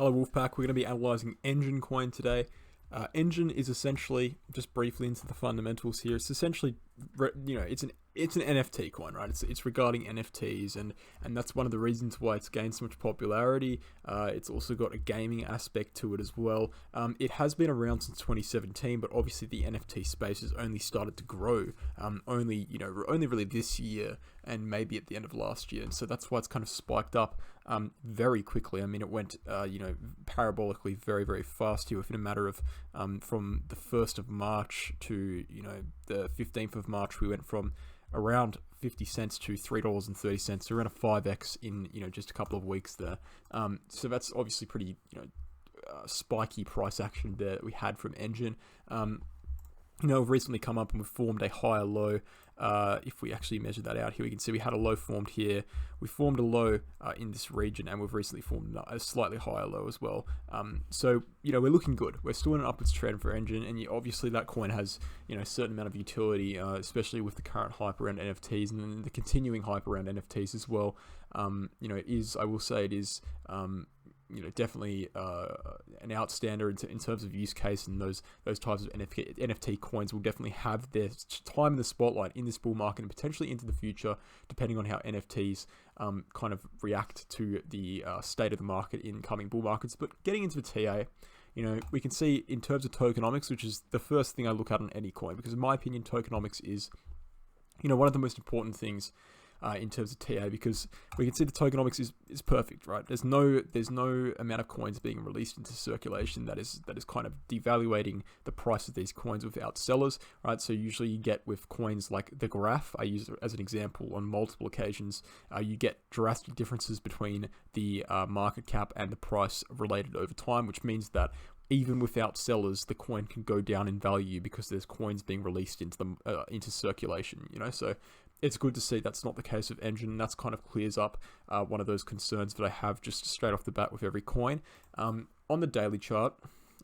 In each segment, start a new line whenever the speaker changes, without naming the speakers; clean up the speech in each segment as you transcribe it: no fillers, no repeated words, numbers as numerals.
Hello Wolfpack, we're going to be analysing Enjin coin today. Enjin is essentially, just briefly into the fundamentals here, it's essentially, it's an NFT coin, right? It's regarding NFTs, and that's one of the reasons why it's gained so much popularity. It's also got a gaming aspect to it as well. It has been around since 2017, but obviously the NFT space has only started to grow, only really this year and maybe at the end of last year, and so that's why it's kind of spiked up very quickly. I mean, it went parabolically very, very fast here within a matter of from the 1st of March to the 15th of March. We went from around 50 cents to $3.30, so around a 5x in just a couple of weeks there. So that's obviously pretty spiky price action there that we had from Enjin. We've recently come up and we've formed a higher low. If we actually measure that out here, we can see we had a low formed here. We formed a low in this region, and we've recently formed a slightly higher low as well. So we're looking good. We're still in an upwards trend for Enjin, and obviously that coin has a certain amount of utility, especially with the current hype around NFTs and then the continuing hype around NFTs as well. It is definitely an outstander in terms of use case, and those types of NFT coins will definitely have their time in the spotlight in this bull market and potentially into the future, depending on how NFTs kind of react to the state of the market in coming bull markets. But getting into the TA, we can see in terms of tokenomics, which is the first thing I look at on any coin, because in my opinion, tokenomics is one of the most important things in terms of TA, because we can see the tokenomics is perfect, right? There's no amount of coins being released into circulation that is kind of devaluating the price of these coins without sellers, right? So usually you get with coins like the Graph, I use it as an example on multiple occasions, you get drastic differences between the market cap and the price related over time, which means that even without sellers, the coin can go down in value because there's coins being released into circulation. So it's good to see that's not the case with Enjin, and that's kind of clears up one of those concerns that I have just straight off the bat with every coin. On the daily chart,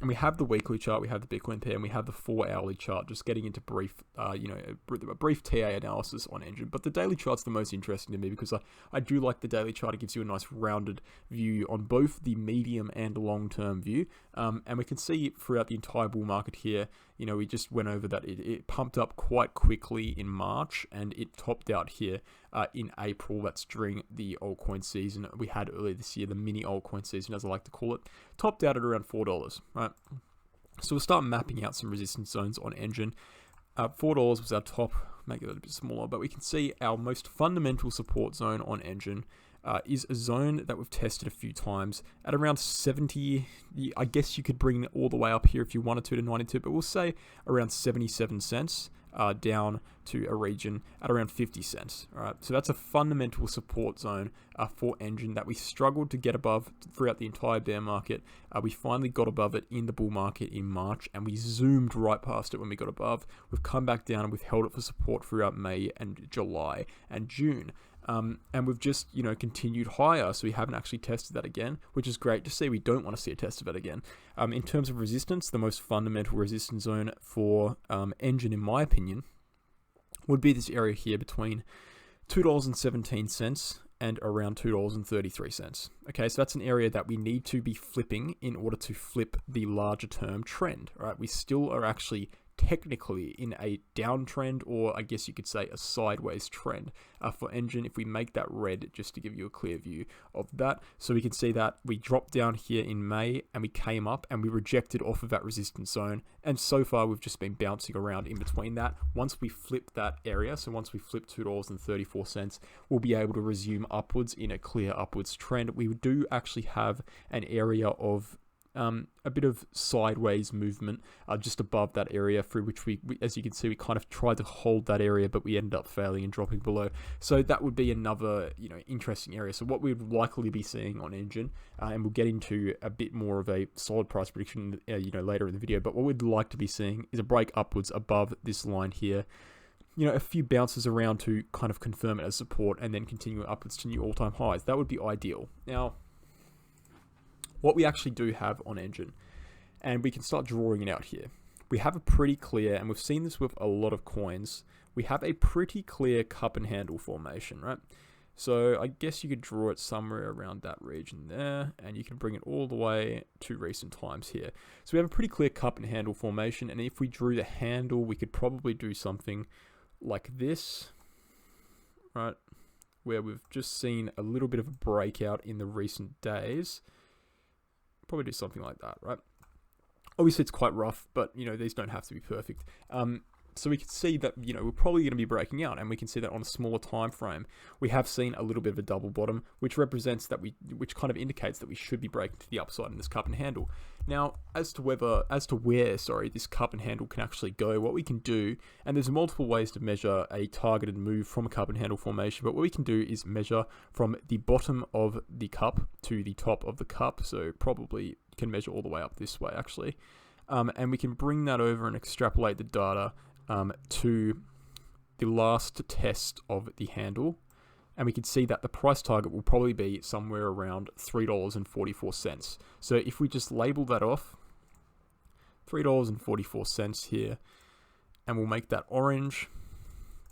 and we have the weekly chart, we have the Bitcoin pair, and we have the 4-hourly chart, just getting into a brief TA analysis on Enjin. But the daily chart's the most interesting to me because I do like the daily chart. It gives you a nice rounded view on both the medium and long-term view. And we can see throughout the entire bull market here, we just went over that it pumped up quite quickly in March, and it topped out here in April. That's during the altcoin season we had earlier this year, the mini altcoin season, as I like to call it. Topped out at around $4, right? So we'll start mapping out some resistance zones on Enjin. $4 was our top, make it a little bit smaller, but we can see our most fundamental support zone on Enjin is a zone that we've tested a few times at around 70. I guess you could bring it all the way up here if you wanted to 92, but we'll say around 77 cents down to a region at around 50 cents. All right, so that's a fundamental support zone for Enjin that we struggled to get above throughout the entire bear market. We finally got above it in the bull market in March, and we zoomed right past it when we got above. We've come back down and we've held it for support throughout May and July and June. And we've just, continued higher, so we haven't actually tested that again, which is great to see. We don't want to see a test of it again. In terms of resistance, the most fundamental resistance zone for Enjin, in my opinion, would be this area here between $2.17 and around $2.33. Okay, so that's an area that we need to be flipping in order to flip the larger term trend, right? We still are actually technically in a downtrend, or I guess you could say a sideways trend for Enjin. If we make that red, just to give you a clear view of that, so we can see that we dropped down here in May and we came up and we rejected off of that resistance zone, and so far we've just been bouncing around in between that. Once we flip that area, so once we flip $2.34, we'll be able to resume upwards in a clear upwards trend. We do actually have an area of a bit of sideways movement just above that area, through which we, as you can see, we kind of tried to hold that area, but we ended up failing and dropping below. So that would be another interesting area. So what we would likely be seeing on Enjin, and we'll get into a bit more of a solid price prediction later in the video, but what we'd like to be seeing is a break upwards above this line here, a few bounces around to kind of confirm it as support, and then continue upwards to new all-time highs. That would be ideal. Now, what we actually do have on Enjin, and we can start drawing it out here. We have a pretty clear, and we've seen this with a lot of coins, we have a pretty clear cup and handle formation, right? So I guess you could draw it somewhere around that region there, and you can bring it all the way to recent times here. So we have a pretty clear cup and handle formation, and if we drew the handle, we could probably do something like this, right? Where we've just seen a little bit of a breakout in the recent days. Probably do something like that, right? Obviously, it's quite rough, but, these don't have to be perfect. So we can see that, we're probably going to be breaking out, and we can see that on a smaller time frame. We have seen a little bit of a double bottom, which represents that which kind of indicates that we should be breaking to the upside in this cup and handle. Now, as to where, this cup and handle can actually go, what we can do, and there's multiple ways to measure a targeted move from a cup and handle formation, but what we can do is measure from the bottom of the cup to the top of the cup, so probably can measure all the way up this way, actually. And we can bring that over and extrapolate the data to the last test of the handle, and we can see that the price target will probably be somewhere around $3.44. So if we just label that off, $3.44 here, and we'll make that orange,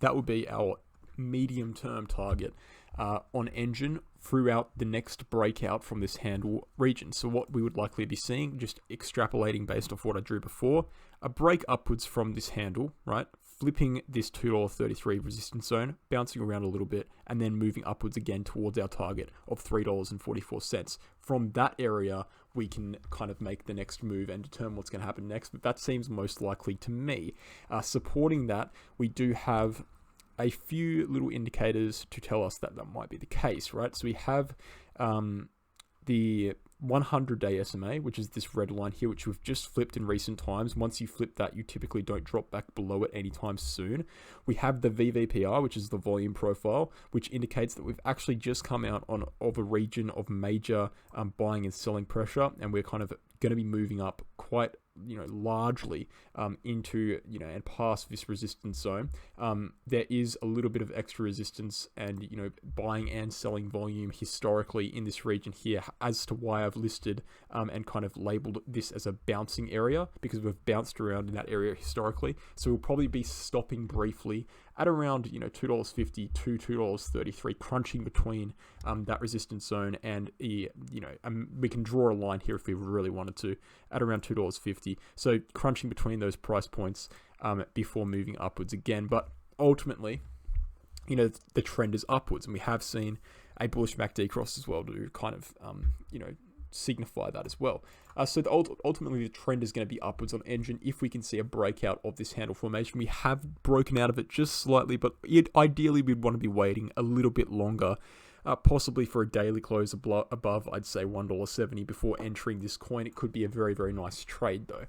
that will be our medium-term target on Enjin throughout the next breakout from this handle region. So what we would likely be seeing, just extrapolating based off what I drew before, a break upwards from this handle, right? Flipping this $2.33 resistance zone, bouncing around a little bit, and then moving upwards again towards our target of $3.44. From that area, we can kind of make the next move and determine what's going to happen next, but that seems most likely to me. Supporting that, we do have a few little indicators to tell us that might be the case, right? So we have the 100-day SMA, which is this red line here, which we've just flipped in recent times. Once you flip that, you typically don't drop back below it anytime soon. We have the VVPR, which is the volume profile, which indicates that we've actually just come out of a region of major buying and selling pressure, and we're kind of going to be moving up quite largely into and past this resistance zone. There is a little bit of extra resistance and buying and selling volume historically in this region here, as to why I've listed and kind of labeled this as a bouncing area, because we've bounced around in that area historically. So we'll probably be stopping briefly at around $2.50 to $2.33, crunching between that resistance zone and we can draw a line here if we really wanted to at around $2.50. So crunching between those price points before moving upwards again. But ultimately, the trend is upwards, and we have seen a bullish MACD cross as well to kind of signify that as well. So ultimately the trend is going to be upwards on Enjin if we can see a breakout of this handle formation. We have broken out of it just slightly, but ideally we'd want to be waiting a little bit longer, possibly for a daily close above, I'd say $1.70 before entering this coin. It could be a very, very nice trade though.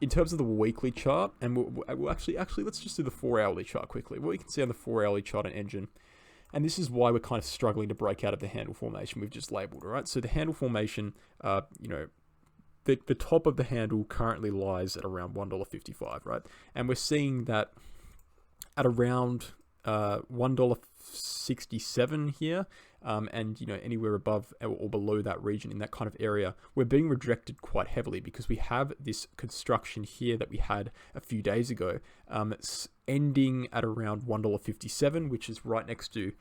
In terms of the weekly chart, and we'll actually let's just do the 4-hourly chart quickly. What you can see on the 4-hourly chart on Enjin, and this is why we're kind of struggling to break out of the handle formation we've just labeled, all right? So the handle formation, the top of the handle currently lies at around $1.55, right? And we're seeing that at around $1.67 here, and anywhere above or below that region in that kind of area, we're being rejected quite heavily because we have this construction here that we had a few days ago, ending at around $1.57, which is right next to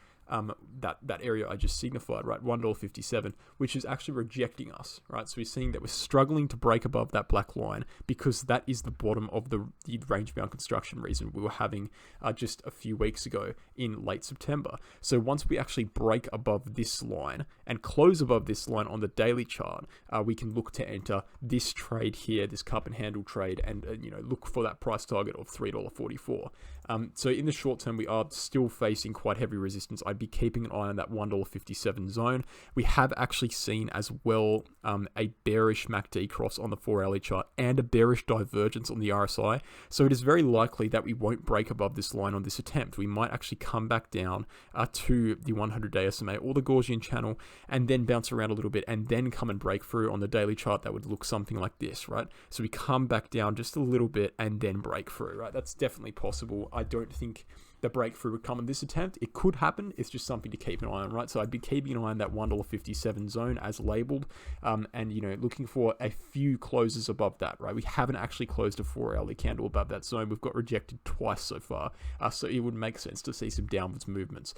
that area I just signified, right? $1.57, which is actually rejecting us, right? So we're seeing that we're struggling to break above that black line because that is the bottom of the range-bound construction reason we were having just a few weeks ago in late September. So once we actually break above this line and close above this line on the daily chart, we can look to enter this trade here, this cup and handle trade, and look for that price target of $3.44. So in the short term, we are still facing quite heavy resistance. I'd be keeping an eye on that $1.57 zone. We have actually seen as well a bearish MACD cross on the 4-hourly chart and a bearish divergence on the RSI. So it is very likely that we won't break above this line on this attempt. We might actually come back down to the 100-day SMA or the Gaussian channel and then bounce around a little bit and then come and break through on the daily chart. That would look something like this, right? So we come back down just a little bit and then break through, right? That's definitely possible. I don't think the breakthrough would come in this attempt. It could happen. It's just something to keep an eye on, right? So I'd be keeping an eye on that $1.57 zone as labeled, and looking for a few closes above that, right? We haven't actually closed a 4-hourly candle above that zone. We've got rejected twice so far, so it would make sense to see some downwards movements.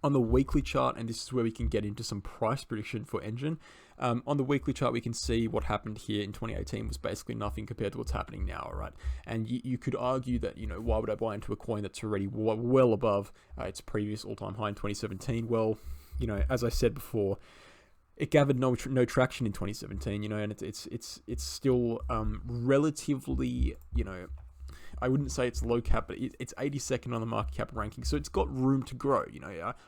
On the weekly chart, and this is where we can get into some price prediction for Enjin. On the weekly chart, we can see what happened here in 2018 was basically nothing compared to what's happening now, right? And you could argue that, why would I buy into a coin that's already well above its previous all-time high in 2017? Well, as I said before, it gathered no traction in 2017, and it's still relatively, I wouldn't say it's low cap, but it's 82nd on the market cap ranking, so it's got room to grow.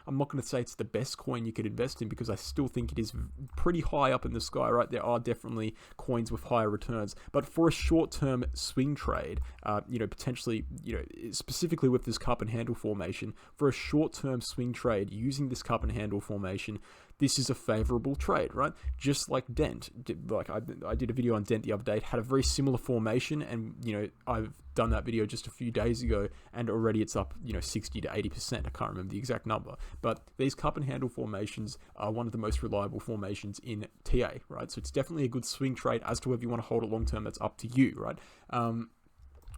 I'm not going to say it's the best coin you could invest in, because I still think it is pretty high up in the sky, right? There are definitely coins with higher returns, but for a short-term swing trade, potentially, specifically with this cup and handle formation, for a short-term swing trade using this cup and handle formation, this is a favorable trade, right? Just like Dent. Like I did a video on Dent the other day. It had a very similar formation, and I've done that video just a few days ago, and already it's up 60 to 80%. I can't remember the exact number, but these cup and handle formations are one of the most reliable formations in TA, right? So it's definitely a good swing trade. As to whether you want to hold it long term, that's up to you, right?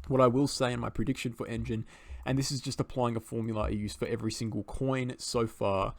What I will say in my prediction for Enjin, and this is just applying a formula I use for every single coin so far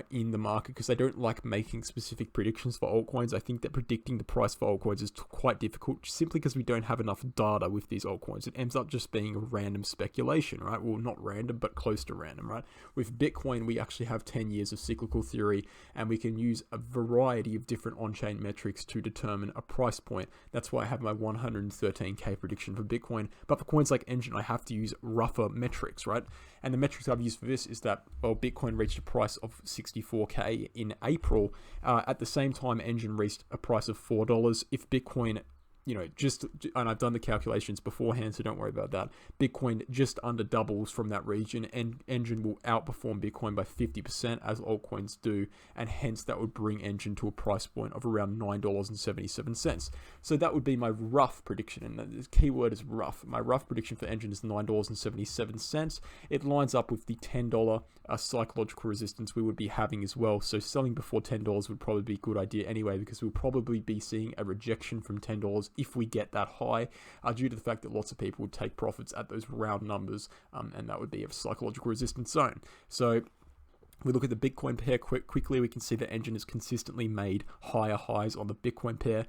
in the market, because I don't like making specific predictions for altcoins. I think that predicting the price for altcoins is quite difficult, simply because we don't have enough data with these altcoins. It ends up just being a random speculation, right? Well, not random, but close to random, right? With Bitcoin, we actually have 10 years of cyclical theory, and we can use a variety of different on-chain metrics to determine a price point. That's why I have my 113k prediction for Bitcoin. But for coins like Enjin, I have to use rougher metrics, right? And the metrics I've used for this is that, well, Bitcoin reached a price of 64k in April. At the same time, Enjin reached a price of $4. If Bitcoin, and I've done the calculations beforehand, so don't worry about that. Bitcoin just under doubles from that region, and Enjin will outperform Bitcoin by 50%, as altcoins do, and hence that would bring Enjin to a price point of around $9.77. So that would be my rough prediction, and the key word is rough. My rough prediction for Enjin is $9.77. It lines up with the $10 psychological resistance we would be having as well. So selling before $10 would probably be a good idea anyway, because we'll probably be seeing a rejection from $10 if we get that high, due to the fact that lots of people would take profits at those round numbers, and that would be a psychological resistance zone. So we look at the Bitcoin pair quickly, we can see that Enjin has consistently made higher highs on the Bitcoin pair,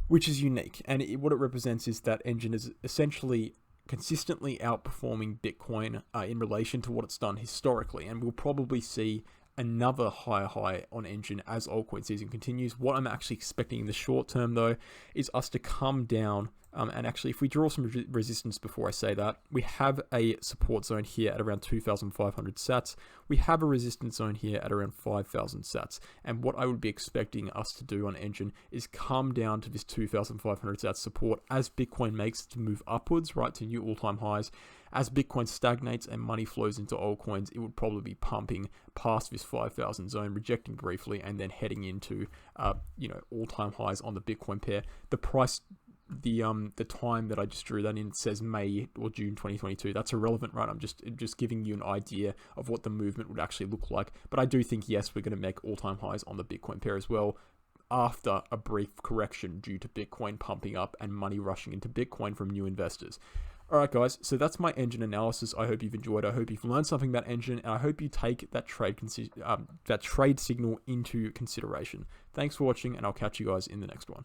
which is unique. And what it represents is that Enjin is essentially consistently outperforming Bitcoin in relation to what it's done historically, and we'll probably see another higher high on Enjin as altcoin season continues. What I'm actually expecting in the short term, though, is us to come down. And actually, if we draw some resistance before I say that, we have a support zone here at around 2,500 sats. We have a resistance zone here at around 5,000 sats. And what I would be expecting us to do on Enjin is come down to this 2,500 sats support as Bitcoin makes to move upwards, right, to new all-time highs. As Bitcoin stagnates and money flows into altcoins, it would probably be pumping past this 5,000 zone, rejecting briefly, and then heading into, all-time highs on the Bitcoin pair. The price, the time that I just drew that in says May or June 2022. That's irrelevant, right? I'm just giving you an idea of what the movement would actually look like. But I do think, yes, we're going to make all-time highs on the Bitcoin pair as well, after a brief correction due to Bitcoin pumping up and money rushing into Bitcoin from new investors. Alright guys, so that's my Enjin analysis. I hope you've enjoyed. I hope you've learned something about Enjin, and I hope you take that trade signal into consideration. Thanks for watching, and I'll catch you guys in the next one.